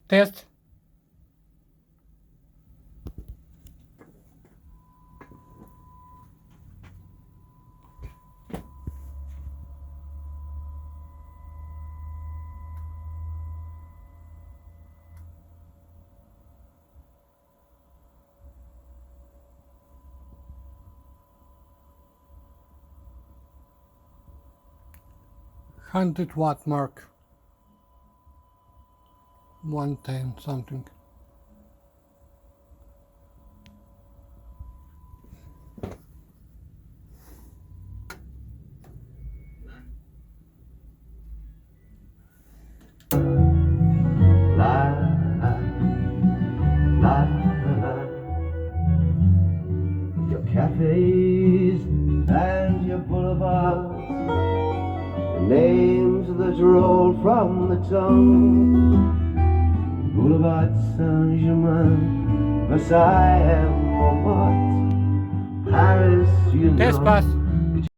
Test. $100 mark. 110 something. La, la, la. Your cafes and your boulevards, the names that roll from the tongue. Boulevard Saint-Germain, Versailles, Montmartre, Paris, you know. Test pass.